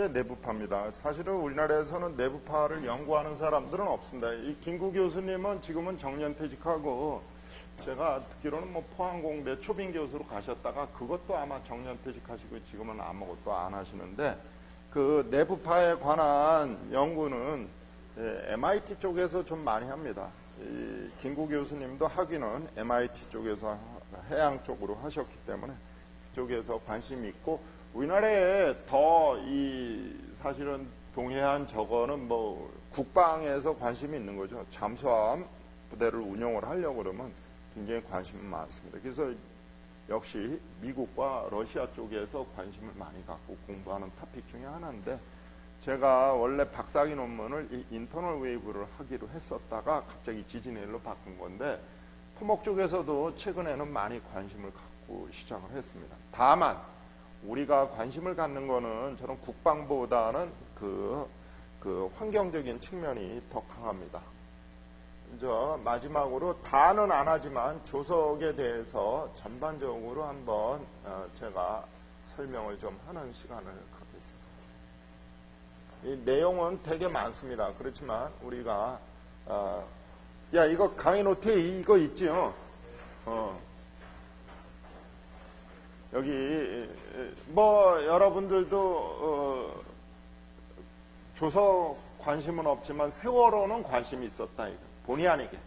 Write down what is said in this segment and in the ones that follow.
게 내부파입니다. 사실은 우리나라에서는 내부파를 연구하는 사람들은 없습니다. 이 김구 교수님은 지금은 정년퇴직하고 제가 듣기로는 뭐 포항공대 초빙 교수로 가셨다가 그것도 아마 정년퇴직하시고 지금은 아무것도 안 하시는데 그 내부파에 관한 연구는 MIT 쪽에서 좀 많이 합니다. 이 김구 교수님도 학위는 MIT 쪽에서 해양 쪽으로 하셨기 때문에 그쪽에서 관심이 있고 우리나라에 더 사실은 동해안 저거는 뭐 국방에서 관심이 있는 거죠. 잠수함 부대를 운영을 하려고 그러면 굉장히 관심이 많습니다. 그래서 역시 미국과 러시아 쪽에서 관심을 많이 갖고 공부하는 토픽 중에 하나인데 제가 원래 박사학위 논문을 이 인터널 웨이브를 하기로 했었다가 갑자기 지진헬로 바꾼 건데 토목 쪽에서도 최근에는 많이 관심을 갖고 시작을 했습니다. 다만 우리가 관심을 갖는 거는 저는 국방보다는 그 환경적인 측면이 더 강합니다. 마지막으로 다는 안 하지만 조석에 대해서 전반적으로 한번 제가 설명을 좀 하는 시간을 갖겠습니다. 이 내용은 되게 많습니다. 그렇지만 우리가 야 이거 강의 노트에 이거 있지요? 여기 뭐 여러분들도 조석 관심은 없지만 세월호는 관심이 있었다 이거. 본의 아니게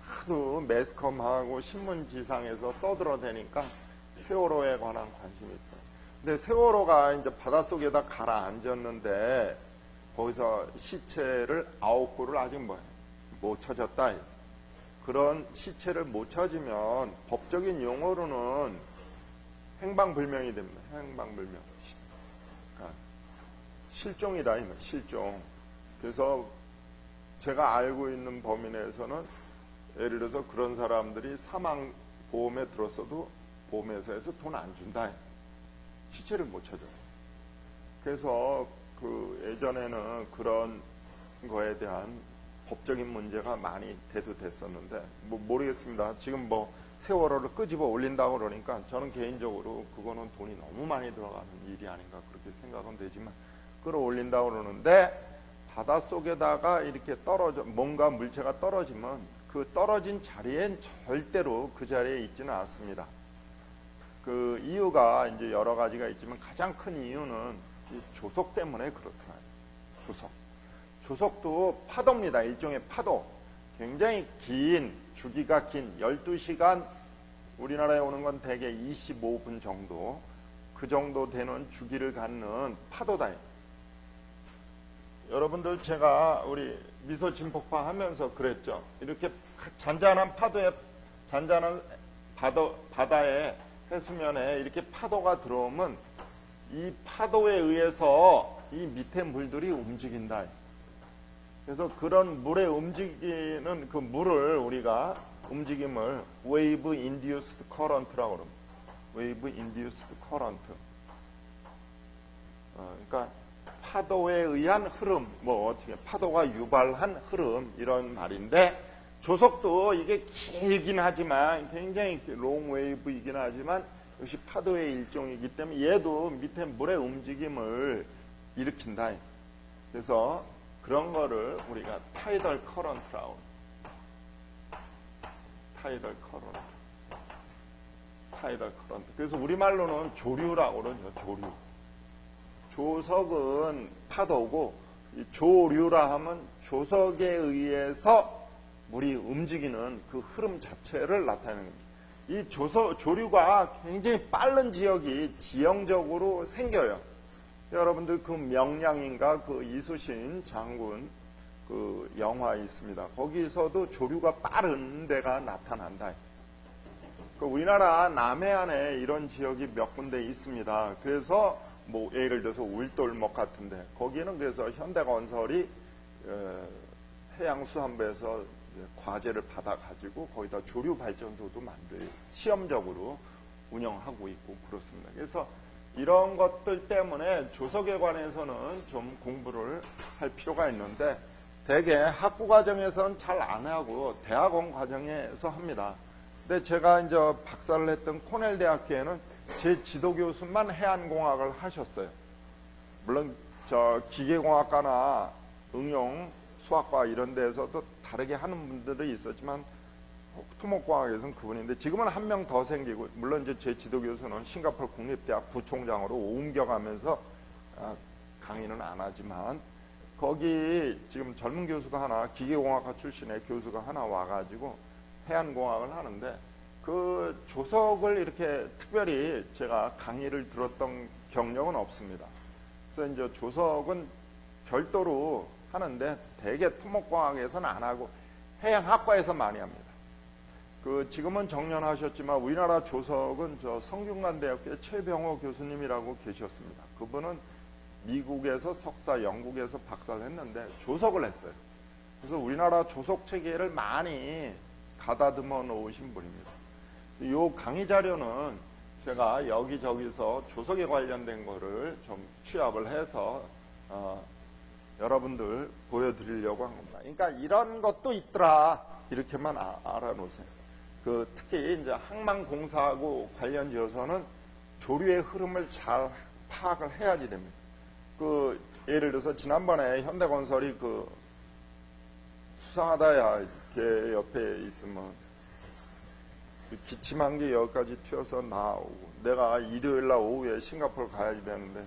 하도 매스컴하고 신문지상에서 떠들어대니까 세월호에 관한 관심이 있어요. 근데 세월호가 이제 바닷속에다 가라앉았는데 거기서 시체를 9구를 아직 못 찾았다. 그런 시체를 못 찾으면 법적인 용어로는 행방불명이 됩니다. 행방불명. 그러니까 실종이다, 실종. 그래서 제가 알고 있는 범위 내에서는 예를 들어서 그런 사람들이 사망보험에 들었어도 보험회사에서 돈 안 준다. 시체를 못 찾아요. 그래서 예전에는 그런 거에 대한 법적인 문제가 많이 대두됐었는데 모르겠습니다. 지금 세월호를 끄집어 올린다고 그러니까 저는 개인적으로 그거는 돈이 너무 많이 들어가는 일이 아닌가 그렇게 생각은 되지만 끌어올린다고 그러는데 바닷속에다가 이렇게 뭔가 물체가 떨어지면 그 떨어진 자리엔 절대로 그 자리에 있지는 않습니다. 그 이유가 이제 여러 가지가 있지만 가장 큰 이유는 이 조석 때문에 그렇더라고요. 조석도 파도입니다. 일종의 파도. 굉장히 긴, 주기가 긴 12시간 우리나라에 오는 건 대개 25분 정도 그 정도 되는 주기를 갖는 파도다. 여러분들 제가 우리 미소 진폭파 하면서 그랬죠. 이렇게 잔잔한 파도에 잔잔한 바다에 해수면에 이렇게 파도가 들어오면 이 파도에 의해서 이 밑에 물들이 움직인다. 그래서 그런 물에 움직이는 그 물을 우리가 움직임을 wave induced current라고 합니다. wave induced current. 그러니까 파도에 의한 흐름, 어떻게 파도가 유발한 흐름 이런 말인데 조석도 이게 길긴 하지만 굉장히 롱 웨이브이긴 하지만 역시 파도의 일종이기 때문에 얘도 밑에 물의 움직임을 일으킨다. 그래서 그런 거를 우리가 타이덜 커런트라고 타이덜 커런트. 그래서 우리말로는 조류라고 그러죠. 조류. 조석은 파도고 조류라 하면 조석에 의해서 물이 움직이는 그 흐름 자체를 나타내는 겁니다. 이 조류가 굉장히 빠른 지역이 지형적으로 생겨요. 여러분들 그 명량인가 그 이수신 장군 그 영화 있습니다. 거기서도 조류가 빠른 데가 나타난다. 그 우리나라 남해안에 이런 지역이 몇 군데 있습니다. 그래서 예를 들어서 울돌목 같은데 거기는 그래서 현대건설이 해양수산부에서 과제를 받아가지고 거기다 조류발전소도 시험적으로 운영하고 있고 그렇습니다. 그래서 이런 것들 때문에 조석에 관해서는 좀 공부를 할 필요가 있는데 대개 학부 과정에서는 잘 안 하고 대학원 과정에서 합니다. 근데 제가 이제 박사를 했던 코넬 대학교에는 제 지도 교수만 해안공학을 하셨어요. 물론 저 기계공학과나 응용 수학과 이런 데에서도 다르게 하는 분들이 있었지만 토목공학에서는 그분인데 지금은 한 명 더 생기고 물론 이제 제 지도교수는 싱가포르 국립대학 부총장으로 옮겨가면서 강의는 안 하지만 거기 지금 젊은 교수가 하나 기계공학과 출신의 교수가 하나 와가지고 해안공학을 하는데 그 조석을 이렇게 특별히 제가 강의를 들었던 경력은 없습니다. 그래서 이제 조석은 별도로 하는데 대개 토목공학에서는 안 하고 해양학과에서 많이 합니다. 그 지금은 정년하셨지만 우리나라 조석은 저 성균관대학교의 최병호 교수님이라고 계셨습니다. 그분은 미국에서 석사, 영국에서 박사를 했는데 조석을 했어요. 그래서 우리나라 조석 체계를 많이 가다듬어 놓으신 분입니다. 이 강의 자료는 제가 여기저기서 조석에 관련된 거를 좀 취합을 해서 여러분들 보여드리려고 한 겁니다. 그러니까 이런 것도 있더라 이렇게만 알아놓으세요. 그 특히 이제 항만공사하고 관련지어서는 조류의 흐름을 잘 파악을 해야지 됩니다. 그 예를 들어서 지난번에 현대건설이 그 수상하다야 걔 옆에 있으면 기침한 게 여기까지 튀어서 나오고 내가 일요일날 오후에 싱가포르 가야지 되는데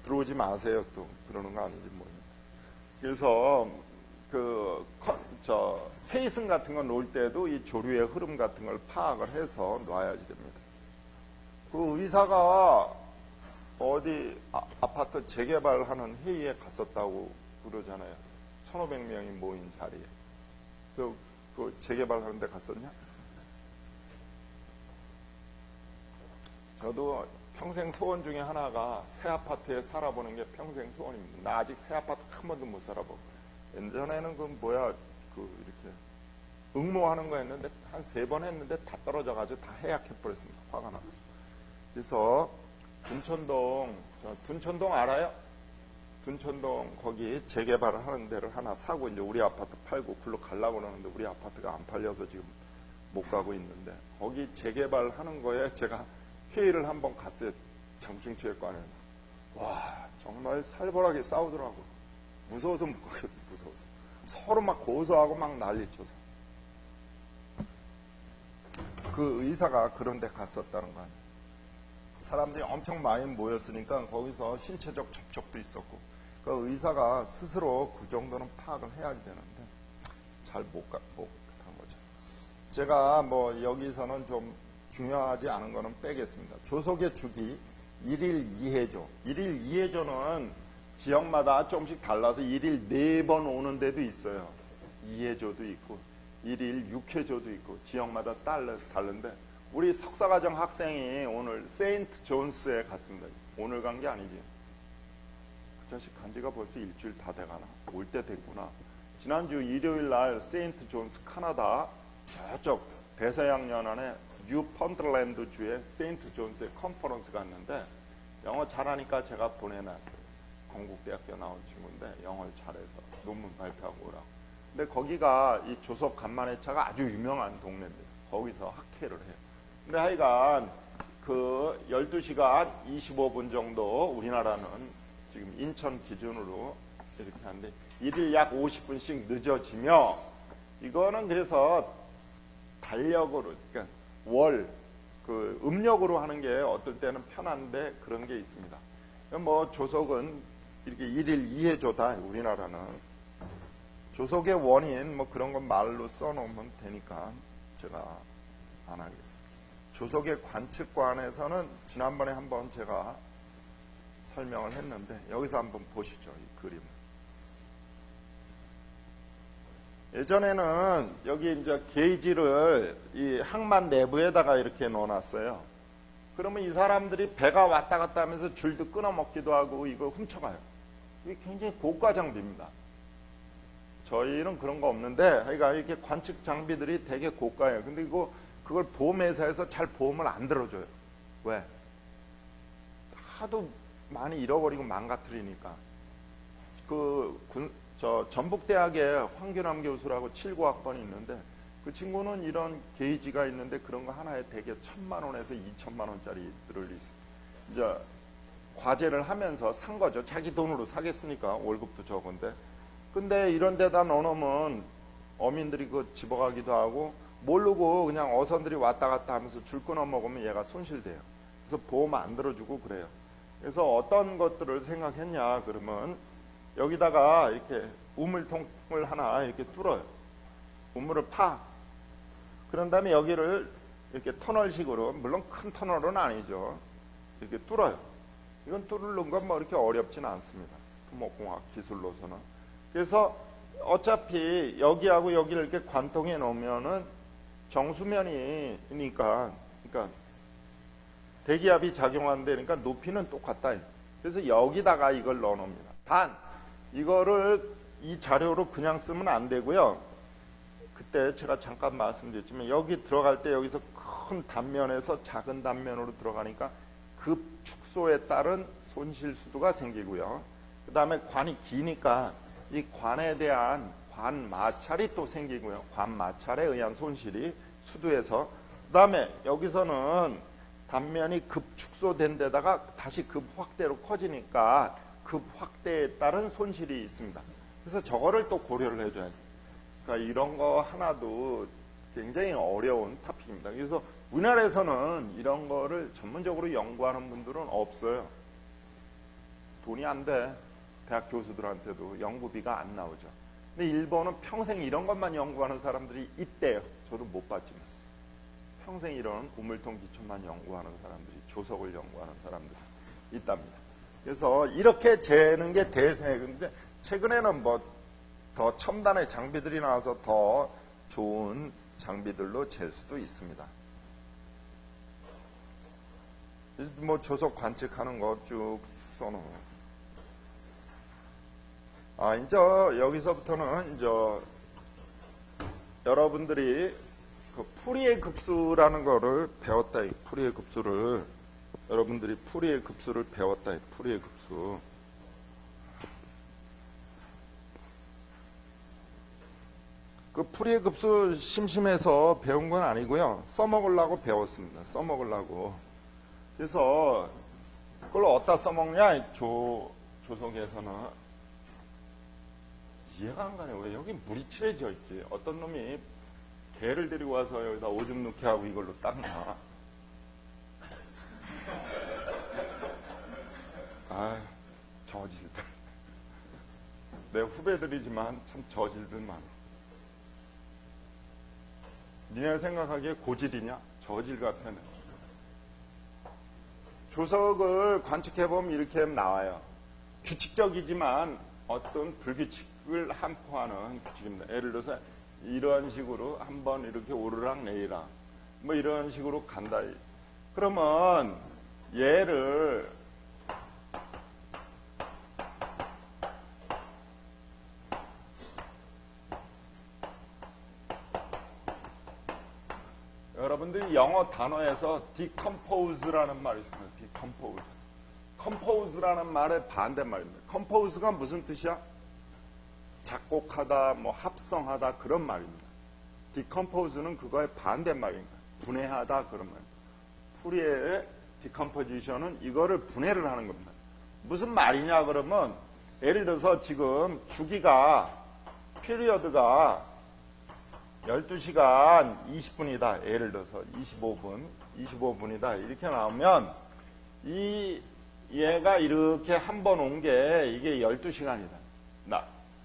들어오지 마세요 또 그러는 거 아닌지 모르겠어요. 그래서 페이슨 같은 거 놓을 때도 이 조류의 흐름 같은 걸 파악을 해서 놔야지 됩니다. 그 의사가 어디 아파트 재개발하는 회의에 갔었다고 그러잖아요. 1,500명이 모인 자리에. 그 재개발하는 데 갔었냐? 저도 평생 소원 중에 하나가 새 아파트에 살아보는 게 평생 소원입니다. 나 아직 새 아파트 한 번도 못 살아보고. 예전에는 이렇게 응모하는 거 했는데 한 3번 했는데 다 떨어져가지고 다 해약해버렸습니다. 화가 나서. 그래서 둔천동 알아요? 둔천동 거기 재개발을 하는 데를 하나 사고 이제 우리 아파트 팔고 글로 가려고 그러는데 우리 아파트가 안 팔려서 지금 못 가고 있는데 거기 재개발하는 거에 제가 회의를 한번 갔어요. 장충체육관에. 와 정말 살벌하게 싸우더라고. 무서워서 못 가겠어. 무서워서. 서로 막 고소하고 막 난리쳐서. 그 의사가 그런 데 갔었다는 거 아니에요. 사람들이 엄청 많이 모였으니까 거기서 신체적 접촉도 있었고 그 의사가 스스로 그 정도는 파악을 해야지 되는데 잘 못한 거죠. 제가 뭐 여기서는 좀 중요하지 않은 거는 빼겠습니다. 조석의 주기 1일 2회조. 1일 2회조는 지역마다 조금씩 달라서 1일 4번 오는 데도 있어요. 2회조도 있고 1일 6회조도 있고 지역마다 다른데 우리 석사과정 학생이 오늘 세인트 존스에 갔습니다. 오늘 간 게 아니지. 그 자식 간 지가 벌써 일주일 다 돼가나. 올 때 됐구나. 지난주 일요일 날 세인트 존스 카나다 저쪽 대서양 연안에 뉴펀드랜드 주의 세인트 존스의 컨퍼런스 갔는데 영어 잘하니까 제가 보내놨어요. 건국대학교 나온 친구인데 영어를 잘해서 논문 발표하고 오라고. 근데 거기가 이 조석 간만회차가 아주 유명한 동네입니다. 거기서 학회를 해요. 근데 하여간 그 12시간 25분 정도 우리나라는 지금 인천 기준으로 이렇게 하는데 1일 약 50분씩 늦어지며 이거는 그래서 달력으로 그러니까 음력으로 하는 게 어떨 때는 편한데 그런 게 있습니다. 뭐 조석은 이렇게 1일 2회조다 우리나라는. 조석의 원인 뭐 그런 건 말로 써놓으면 되니까 제가 안 하겠습니다. 조석의 관측관에서는 지난번에 한번 제가 설명을 했는데 여기서 한번 보시죠. 이 그림을. 예전에는 여기 이제 게이지를 이 항만 내부에다가 이렇게 넣어놨어요. 그러면 이 사람들이 배가 왔다 갔다 하면서 줄도 끊어먹기도 하고 이거 훔쳐가요. 이게 굉장히 고가 장비입니다. 저희는 그런 거 없는데, 그러니까 이렇게 관측 장비들이 되게 고가예요. 근데 그걸 보험회사에서 잘 보험을 안 들어줘요. 왜? 하도 많이 잃어버리고 망가뜨리니까. 전북대학에 황규남 교수라고 79학번이 있는데, 그 친구는 이런 게이지가 있는데 그런 거 하나에 대개 1,000만 원에서 2,000만 원짜리 들을 있어요. 이제 과제를 하면서 산 거죠. 자기 돈으로 사겠습니까? 월급도 적은데. 근데 이런 데다 넣어놓으면 어민들이 그거 집어가기도 하고 모르고 그냥 어선들이 왔다 갔다 하면서 줄 끊어 먹으면 얘가 손실돼요. 그래서 보험 안 들어주고 그래요. 그래서 어떤 것들을 생각했냐 그러면 여기다가 이렇게 우물통을 하나 이렇게 뚫어요. 우물을 파. 그런 다음에 여기를 이렇게 터널식으로, 물론 큰 터널은 아니죠. 이렇게 뚫어요. 이건 뚫는 건 뭐 이렇게 어렵지는 않습니다. 토목공학 기술로서는. 그래서 어차피 여기하고 여기를 이렇게 관통해 놓으면은 정수면이니까, 그러니까 대기압이 작용한다니까 높이는 똑같다. 그래서 여기다가 이걸 넣어 놓습니다. 단, 이거를 이 자료로 그냥 쓰면 안 되고요. 그때 제가 잠깐 말씀드렸지만 여기 들어갈 때 여기서 큰 단면에서 작은 단면으로 들어가니까 급 축소에 따른 손실 수도가 생기고요. 그 다음에 관이 기니까 이 관에 대한 관 마찰이 또 생기고요. 관 마찰에 의한 손실이 수도에서. 그 다음에 여기서는 단면이 급 축소된 데다가 다시 급 확대로 커지니까 급 확대에 따른 손실이 있습니다. 그래서 저거를 또 고려를 해줘야죠. 그러니까 이런 거 하나도 굉장히 어려운 토픽입니다. 그래서 우리나라에서는 이런 거를 전문적으로 연구하는 분들은 없어요. 돈이 안 돼. 대학 교수들한테도 연구비가 안 나오죠. 근데 일본은 평생 이런 것만 연구하는 사람들이 있대요. 저도 못 봤지만. 평생 이런 우물통 기초만 연구하는 사람들이, 조석을 연구하는 사람들이 있답니다. 그래서 이렇게 재는 게 대세인데 최근에는 뭐 더 첨단의 장비들이 나와서 더 좋은 장비들로 잴 수도 있습니다. 뭐 조석 관측하는 거 쭉 써놓은. 이제 여기서부터는 이제 여러분들이 그 풀이의 급수라는 거를 배웠다. 풀이의 급수를 여러분들이 풀이의 급수를 배웠다. 풀이의 급수. 그 풀이의 급수 심심해서 배운 건 아니고요. 써먹으려고 배웠습니다. 써먹으려고. 그래서 그걸 어디다 써먹냐? 조석에서는 이해가 안 가네. 왜 여기 물이 칠해져 있지? 어떤 놈이 개를 데리고 와서 여기다 오줌 넣게 하고 이걸로 닦나? 저질들. 내 후배들이지만 참 저질들 많아. 니네 생각하기에 고질이냐? 저질 같아. 조석을 관측해보면 이렇게 나와요. 규칙적이지만 어떤 불규칙을 함포하는 규칙입니다. 예를 들어서 이런 식으로 한번 이렇게 오르락 내리락 뭐 이런 식으로 간다. 그러면 얘를 여러분들이 영어 단어에서 decompose라는 말이 있습니다. decompose. compose라는 말의 반대말입니다. compose가 무슨 뜻이야? 작곡하다, 뭐 합성하다 그런 말입니다. decompose는 그거의 반대말입니다. 분해하다 그런 말입니다. 풀이의 decomposition은 이거를 분해를 하는 겁니다. 무슨 말이냐 그러면 예를 들어서 지금 주기가 피리어드가 12시간 20분이다. 예를 들어서 25분이다. 이렇게 나오면 얘가 이렇게 한 번 온 게 이게 12시간이다.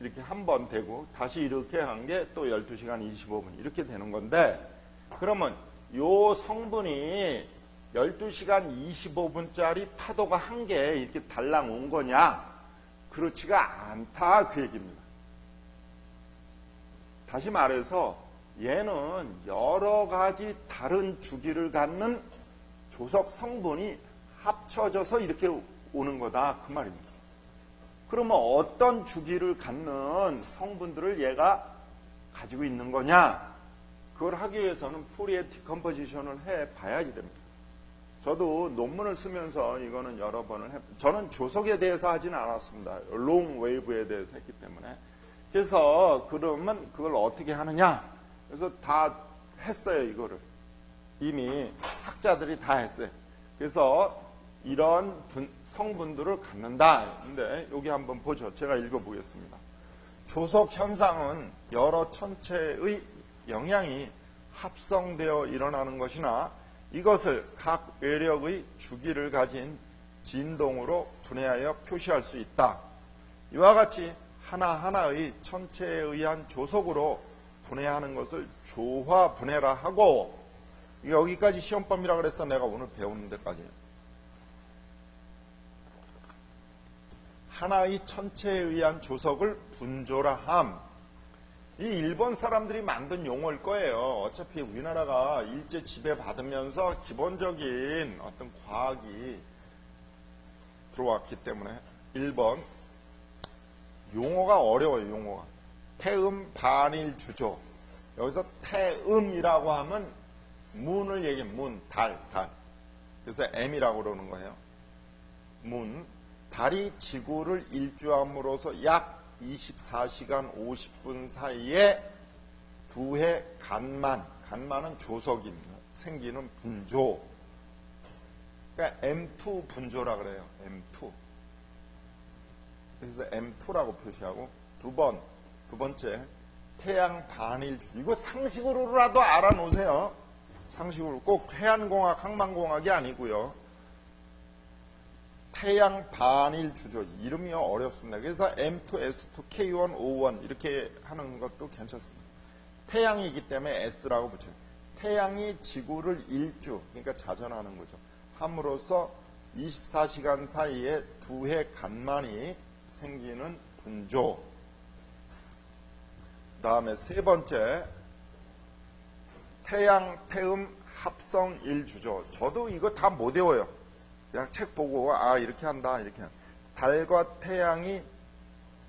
이렇게 한 번 되고 다시 이렇게 한 게 또 12시간 25분 이렇게 되는 건데 그러면 요 성분이 12시간 25분짜리 파도가 한 개 이렇게 달랑 온 거냐? 그렇지가 않다 그 얘기입니다. 다시 말해서 얘는 여러 가지 다른 주기를 갖는 조석 성분이 합쳐져서 이렇게 오는 거다 그 말입니다. 그러면 어떤 주기를 갖는 성분들을 얘가 가지고 있는 거냐? 그걸 하기 위해서는 풀이의 디컴포지션을 해봐야지 됩니다. 저도 논문을 쓰면서 이거는 여러 번을 저는 조석에 대해서 하지는 않았습니다. 롱 웨이브에 대해서 했기 때문에. 그래서 그러면 그걸 어떻게 하느냐? 그래서 다 했어요, 이거를. 이미 학자들이 다 했어요. 그래서 이런 성분들을 갖는다. 근데 여기 한번 보죠. 제가 읽어보겠습니다. 조석 현상은 여러 천체의 영향이 합성되어 일어나는 것이나 이것을 각 외력의 주기를 가진 진동으로 분해하여 표시할 수 있다. 이와 같이 하나하나의 천체에 의한 조석으로 분해하는 것을 조화 분해라 하고, 여기까지 시험법이라 그랬어. 내가 오늘 배우는 데까지. 하나의 천체에 의한 조석을 분조라 함. 이 일본 사람들이 만든 용어일 거예요. 어차피 우리나라가 일제 지배받으면서 기본적인 어떤 과학이 들어왔기 때문에 일본 용어가 어려워요. 용어가. 태음 반일 주조. 여기서 태음이라고 하면 문을 얘기해. 문, 달. 그래서 M이라고 그러는 거예요. 문. 달이 지구를 일주함으로써 약 24시간 50분 사이에 두 해 간만은 조석입니다. 생기는 분조. 그러니까 M2 분조라 그래요. M2. 그래서 M2라고 표시하고 두 번째 태양 반일 주조. 이거 상식으로라도 알아놓으세요. 상식으로 꼭 해안공학, 항만공학이 아니고요. 태양 반일 주조. 이름이 어렵습니다. 그래서 M2S2 K1 O1 이렇게 하는 것도 괜찮습니다. 태양이기 때문에 S라고 붙여요. 태양이 지구를 일주, 그러니까 자전하는 거죠. 함으로써 24시간 사이에 두 해 간만이 생기는 분조. 그 다음에 세 번째 태양 태음 합성 일주조. 저도 이거 다 못 외워요. 그냥 책 보고 이렇게 한다 이렇게 한다. 달과 태양이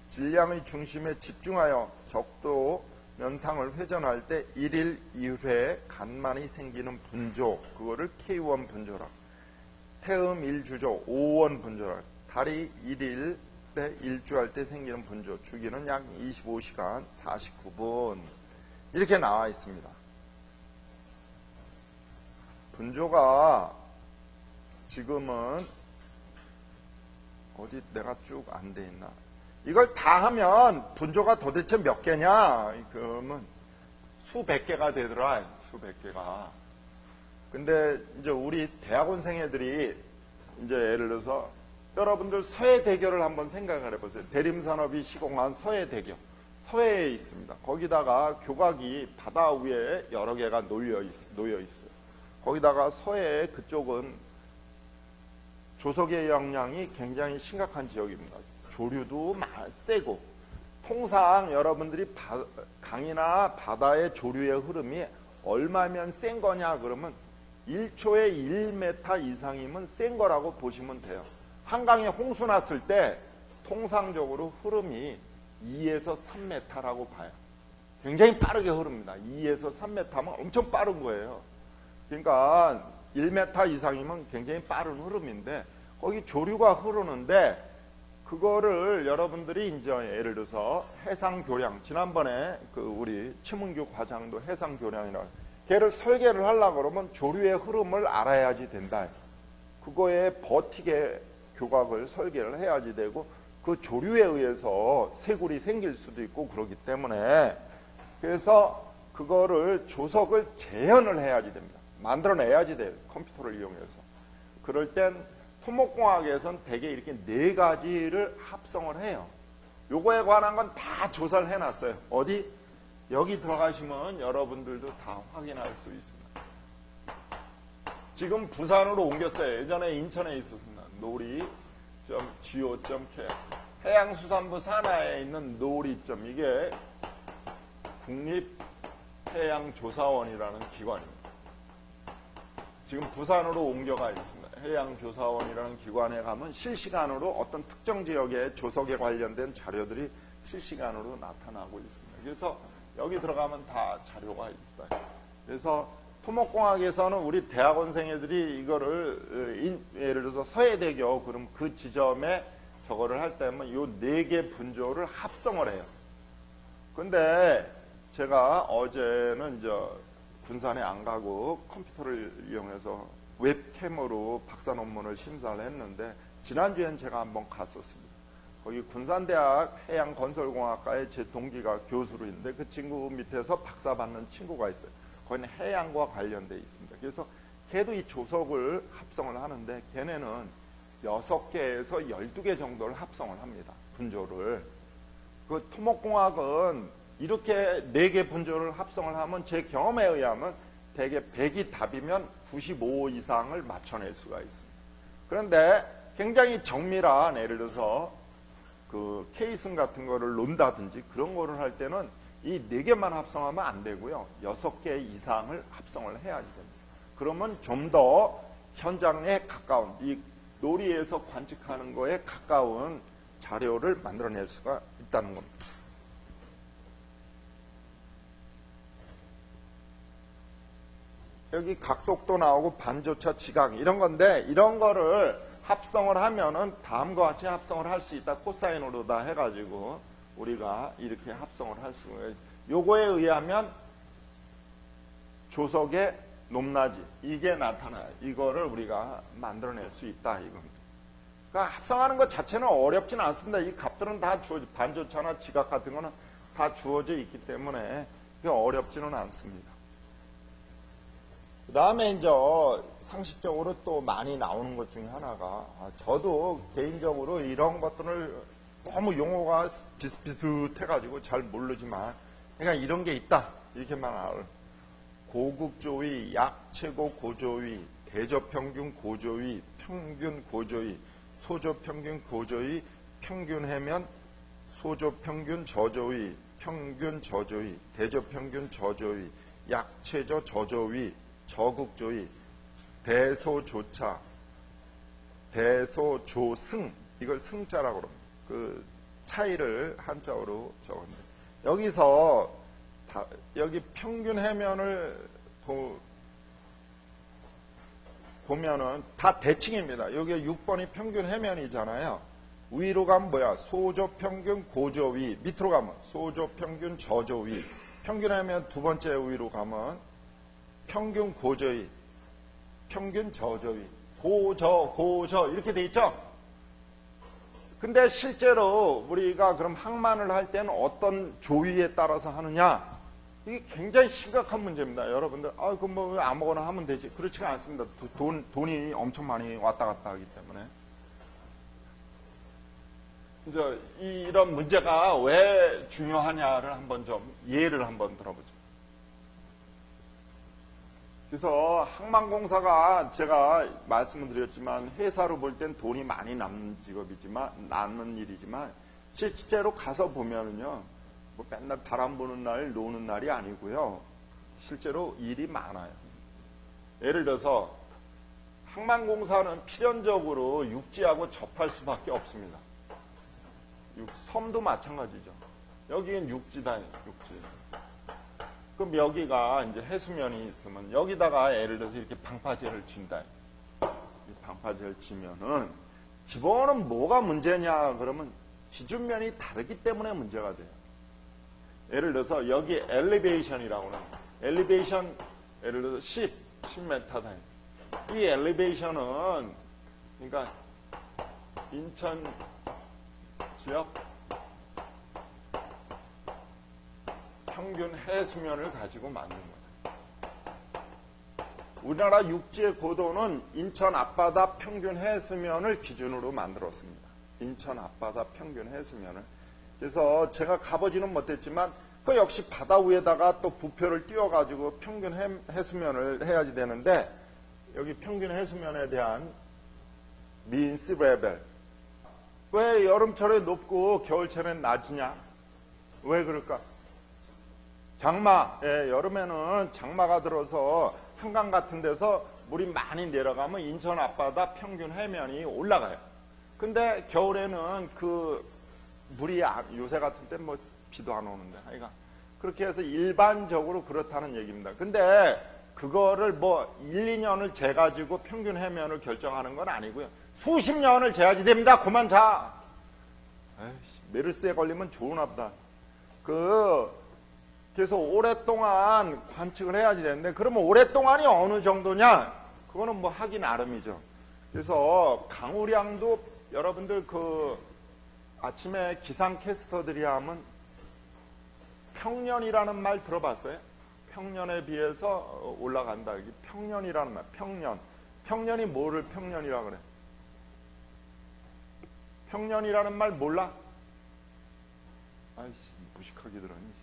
질량의 중심에 집중하여 적도 면상을 회전할 때 1일 2회 간만이 생기는 분조, 그거를 K1 분조라. 태음 1주조, O1 분조라. 달이 1일에 일주할 때 생기는 분조, 주기는 약 25시간 49분 이렇게 나와 있습니다. 분조가 지금은 어디 내가 쭉 안 돼 있나? 이걸 다 하면 분조가 도대체 몇 개냐? 그러면 수백 개가 되더라. 수백 개가. 근데 이제 우리 대학원생 애들이 이제 예를 들어서 여러분들 서해대교를 한번 생각을 해보세요. 대림산업이 시공한 서해대교. 서해에 있습니다. 거기다가 교각이 바다 위에 여러 개가 놓여 있어요. 거기다가 서해 그쪽은 조석의 영향이 굉장히 심각한 지역입니다. 조류도 세고, 통상 여러분들이 강이나 바다의 조류의 흐름이 얼마면 센 거냐 그러면 1초에 1m 이상이면 센 거라고 보시면 돼요. 한강에 홍수 났을 때 통상적으로 흐름이 2에서 3m라고 봐요. 굉장히 빠르게 흐릅니다. 2에서 3m면 엄청 빠른 거예요. 그러니까 1m 이상이면 굉장히 빠른 흐름인데 거기 조류가 흐르는데 그거를 여러분들이 이제 예를 들어서 해상교량, 지난번에 우리 치문규 과장도 해상교량이라 걔를 설계를 하려고 그러면 조류의 흐름을 알아야지 된다. 그거에 버티게 교각을 설계를 해야지 되고 그 조류에 의해서 세굴이 생길 수도 있고 그러기 때문에 그래서 그거를 조석을 재현을 해야지 됩니다. 만들어내야지 돼요. 컴퓨터를 이용해서. 그럴 땐 토목공학에서는 대개 이렇게 네 가지를 합성을 해요. 요거에 관한 건 다 조사를 해놨어요. 어디? 여기 들어가시면 여러분들도 다 확인할 수 있습니다. 지금 부산으로 옮겼어요. 예전에 인천에 있었습니다. 놀이.go.k 해양수산부 산하에 있는 놀이.com 이게 국립해양조사원이라는 기관입니다. 지금 부산으로 옮겨가 있습니다. 해양조사원이라는 기관에 가면 실시간으로 어떤 특정 지역의 조석에 관련된 자료들이 실시간으로 나타나고 있습니다. 그래서 여기 들어가면 다 자료가 있어요. 그래서 토목공학에서는 우리 대학원생애들이 이거를 예를 들어서 서해대교 그럼 그 지점에 저거를 할 때면 요 4개 분조를 합성을 해요. 근데 제가 어제는 이제 군산에 안 가고 컴퓨터를 이용해서 웹캠으로 박사 논문을 심사를 했는데 지난주엔 제가 한번 갔었습니다. 거기 군산대학 해양건설공학과에 제 동기가 교수로 있는데 그 친구 밑에서 박사 받는 친구가 있어요. 거기는 해양과 관련돼 있습니다. 그래서 걔도 이 조석을 합성을 하는데 걔네는 6개에서 12개 정도를 합성을 합니다. 분조를. 그 토목공학은 이렇게 4개 분조를 합성을 하면 제 경험에 의하면 대개 100이 답이면 95 이상을 맞춰낼 수가 있습니다. 그런데 굉장히 정밀한 예를 들어서 그 케이슨 같은 거를 논다든지 그런 거를 할 때는 이 4개만 합성하면 안 되고요. 6개 이상을 합성을 해야지 됩니다. 그러면 좀 더 현장에 가까운 이 놀이에서 관측하는 거에 가까운 자료를 만들어낼 수가 있다는 겁니다. 여기 각속도 나오고 반조차 지각 이런 건데 이런 거를 합성을 하면은 다음과 같이 합성을 할 수 있다. 코사인으로 다 해가지고 우리가 이렇게 합성을 할 수가 있어요. 요거에 의하면 조석의 높낮이 이게 나타나요. 이거를 우리가 만들어낼 수 있다 이겁니다. 그러니까 합성하는 것 자체는 어렵지는 않습니다. 이 값들은 다 주어져 반조차나 지각 같은 거는 다 주어져 있기 때문에 어렵지는 않습니다. 그 다음에 이제 상식적으로 또 많이 나오는 것 중에 하나가 저도 개인적으로 이런 것들을 너무 용어가 비슷비슷해가지고 잘 모르지만 그러니까 이런 게 있다 이렇게만 알아요. 고극조위, 약최고 고조위, 대저평균 고조위, 평균 고조위, 소저평균 고조위, 평균 해면, 소저평균 저조위, 평균 저조위, 대저평균 저조위, 약최저 저조위, 저극조위, 대소조차, 대소조승 이걸 승자라고 합니다. 그 차이를 한자어로 적었는데 여기서 여기 평균 해면을 보면은 다 대칭입니다. 여기 6번이 평균 해면이잖아요. 위로 가면 뭐야? 소조평균 고조위. 밑으로 가면 소조평균 저조위. 평균 해면 두 번째 위로 가면 평균 고조위. 평균 저조위. 고저 이렇게 돼 있죠? 근데 실제로 우리가 그럼 항만을 할 때는 어떤 조위에 따라서 하느냐? 이게 굉장히 심각한 문제입니다. 여러분들, 그럼 뭐 아무거나 하면 되지. 그렇지가 않습니다. 돈이 엄청 많이 왔다 갔다 하기 때문에. 이제 이런 문제가 왜 중요하냐를 한번 좀 예를 한번 들어보죠. 그래서 항만공사가 제가 말씀을 드렸지만 회사로 볼 땐 돈이 많이 남는 직업이지만, 남는 일이지만, 실제로 가서 보면은요, 뭐 맨날 바람 부는 날, 노는 날이 아니고요. 실제로 일이 많아요. 예를 들어서 항만공사는 필연적으로 육지하고 접할 수밖에 없습니다. 섬도 마찬가지죠. 여기는 육지다, 육지. 그럼 여기가 이제 해수면이 있으면 여기다가 예를 들어서 이렇게 방파제를 친다. 이 방파제를 치면은 기본은 뭐가 문제냐 그러면 기준면이 다르기 때문에 문제가 돼요. 예를 들어서 여기 엘리베이션이라고 하는 엘리베이션 예를 들어서 10m다. 이 엘리베이션은 그러니까 인천 지역 평균 해수면을 가지고 만든 거예요. 우리나라 육지의 고도는 인천 앞바다 평균 해수면을 기준으로 만들었습니다. 인천 앞바다 평균 해수면을. 그래서 제가 가보지는 못했지만 그 역시 바다 위에다가 또 부표를 띄워가지고 평균 해수면을 해야지 되는데 여기 평균 해수면에 대한 민스 레벨. 왜 여름철에 높고 겨울철엔 낮으냐? 왜 그럴까? 장마, 여름에는 장마가 들어서 한강 같은 데서 물이 많이 내려가면 인천 앞바다 평균 해면이 올라가요. 근데 겨울에는 그 물이 요새 같은 때 뭐 비도 안 오는데 하여간 그렇게 해서 일반적으로 그렇다는 얘기입니다. 근데 그거를 뭐 1, 2년을 재가지고 평균 해면을 결정하는 건 아니고요. 수십 년을 재야지 됩니다. 그만 자. 에이씨, 메르스에 걸리면 좋으나 보다. 그래서 오랫동안 관측을 해야지 되는데 그러면 오랫동안이 어느 정도냐? 그거는 뭐 하기 나름이죠. 그래서 강우량도 여러분들 그 아침에 기상캐스터들이 하면 평년이라는 말 들어봤어요? 평년에 비해서 올라간다. 평년이라는 말, 평년. 평년이 뭐를 평년이라 그래? 평년이라는 말 몰라? 아이씨, 무식하게 들었니?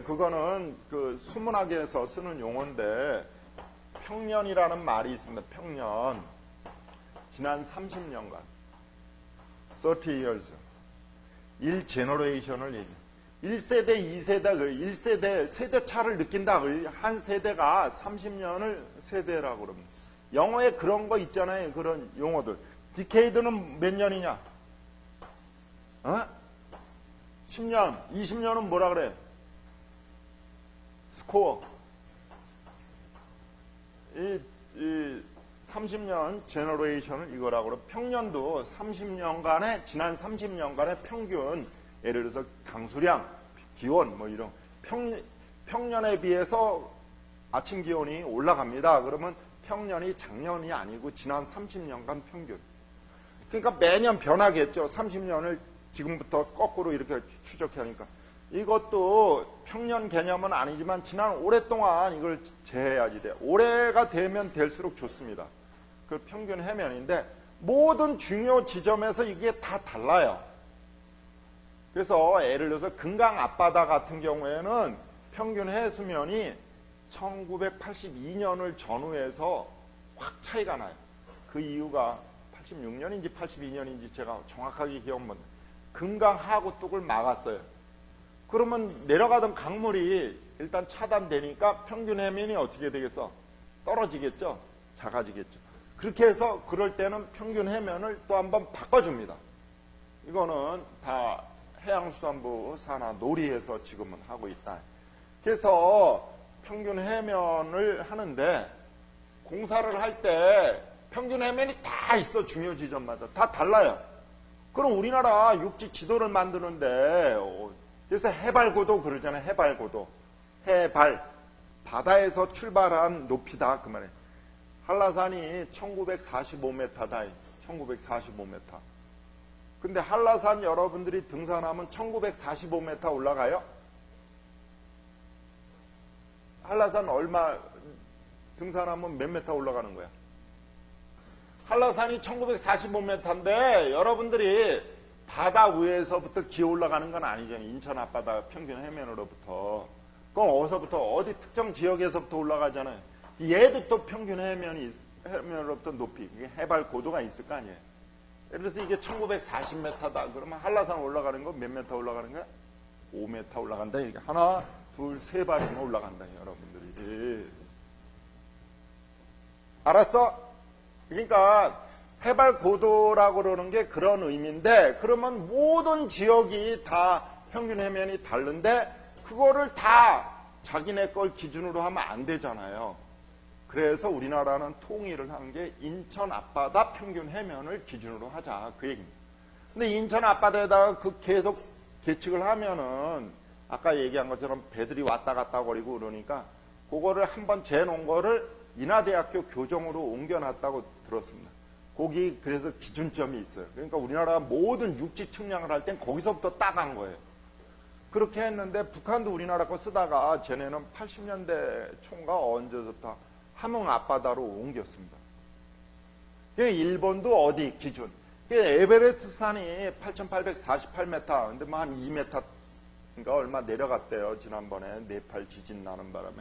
그거는 그 수문학에서 쓰는 용어인데, 평년이라는 말이 있습니다. 평년. 지난 30년간. 30 years. 1제너레이션을 얘기해. 1세대, 2세대, 1세대, 세대 차를 느낀다. 한 세대가 30년을 세대라고 그럽니다. 영어에 그런 거 있잖아요. 그런 용어들. 디케이드는 몇 년이냐? 10년, 20년은 뭐라 그래? 스코어. 이 30년 제너레이션을 이거라고 그러고, 평년도 30년간의, 지난 30년간의 평균, 예를 들어서 강수량, 기온, 뭐 이런, 평년에 비해서 아침 기온이 올라갑니다. 그러면 평년이 작년이 아니고 지난 30년간 평균. 그러니까 매년 변하겠죠. 30년을 지금부터 거꾸로 이렇게 추적하니까. 이것도 평년 개념은 아니지만 지난 오랫동안 이걸 재해야지 돼요. 올해가 되면 될수록 좋습니다. 그 평균 해면인데 모든 중요 지점에서 이게 다 달라요. 그래서 예를 들어서 금강 앞바다 같은 경우에는 평균 해수면이 1982년을 전후해서 확 차이가 나요. 그 이유가 86년인지 82년인지 제가 정확하게 기억 못 나요. 금강 하구 뚝을 막았어요. 그러면 내려가던 강물이 일단 차단되니까 평균 해면이 어떻게 되겠어? 떨어지겠죠? 작아지겠죠. 그렇게 해서 그럴 때는 평균 해면을 또 한번 바꿔줍니다. 이거는 다 해양수산부 산하 놀이에서 지금은 하고 있다. 그래서 평균 해면을 하는데 공사를 할 때 평균 해면이 다 있어. 중요 지점마다 다 달라요. 그럼 우리나라 육지 지도를 만드는데 그래서 해발고도 그러잖아요. 해발고도. 해발. 바다에서 출발한 높이다. 그 말이에요. 한라산이 1945m다. 1945m. 근데 한라산 여러분들이 등산하면 1945m 올라가요? 한라산 얼마 등산하면 몇 메타 올라가는 거야? 한라산이 1945m인데 여러분들이 바다 위에서부터 기어 올라가는 건 아니잖아요. 인천 앞바다 평균 해면으로부터. 그럼 어디서부터 어디 특정 지역에서부터 올라가잖아요. 얘도 또 평균 해면으로부터 높이, 해발 고도가 있을 거 아니에요. 예를 들어서 이게 1940m다. 그러면 한라산 올라가는 거 몇 메타 올라가는 거야? 5m 올라간다. 이렇게 하나, 둘, 세 발이면 올라간다. 여러분들이. 알았어? 그러니까 해발 고도라고 그러는 게 그런 의미인데, 그러면 모든 지역이 다 평균 해면이 다른데 그거를 다 자기네 걸 기준으로 하면 안 되잖아요. 그래서 우리나라는 통일을 한 게 인천 앞바다 평균 해면을 기준으로 하자, 그 얘기입니다. 근데 인천 앞바다에다가 그 계속 계측을 하면은 아까 얘기한 것처럼 배들이 왔다 갔다 거리고 그러니까 그거를 한번 재놓은 거를 인하대학교 교정으로 옮겨놨다고 들었습니다. 거기 그래서 기준점이 있어요. 그러니까 우리나라 모든 육지 측량을 할 땐 거기서부터 따간 거예요. 그렇게 했는데 북한도 우리나라 거 쓰다가 쟤네는 80년대 초인가 언제부터 함흥 앞바다로 옮겼습니다. 일본도 어디 기준? 에베레스트 산이 8,848m, 근데 뭐 한 2m인가 얼마 내려갔대요. 지난번에 네팔 지진 나는 바람에.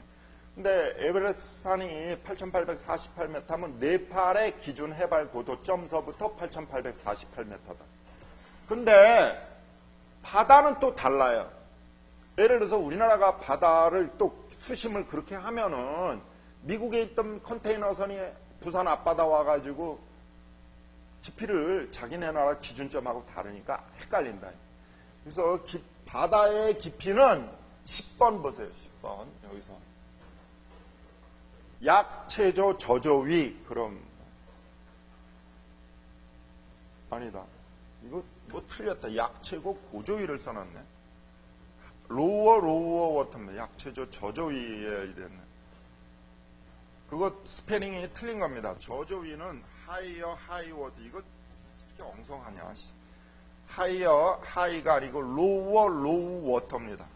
근데 에베레스트 산이 8,848m면 네팔의 기준 해발 고도점서부터 8,848m다. 근데 바다는 또 달라요. 예를 들어서 우리나라가 바다를 또 수심을 그렇게 하면은 미국에 있던 컨테이너선이 부산 앞바다 와가지고 깊이를 자기네 나라 기준점하고 다르니까 헷갈린다. 그래서 바다의 깊이는 10번 보세요. 10번. 여기서. 약체조 저조위. 그럼. 아니다. 이거 뭐 틀렸다. 약체고 고조위를 써놨네. 로워 워터입니다. 약체조 저조위에 이랬네. 그거 스페링이 틀린 겁니다. 저조위는 하이어 하이워드. 이거 엉성하냐. 하이어, 하이가 아니고 로워, 로우 워터입니다.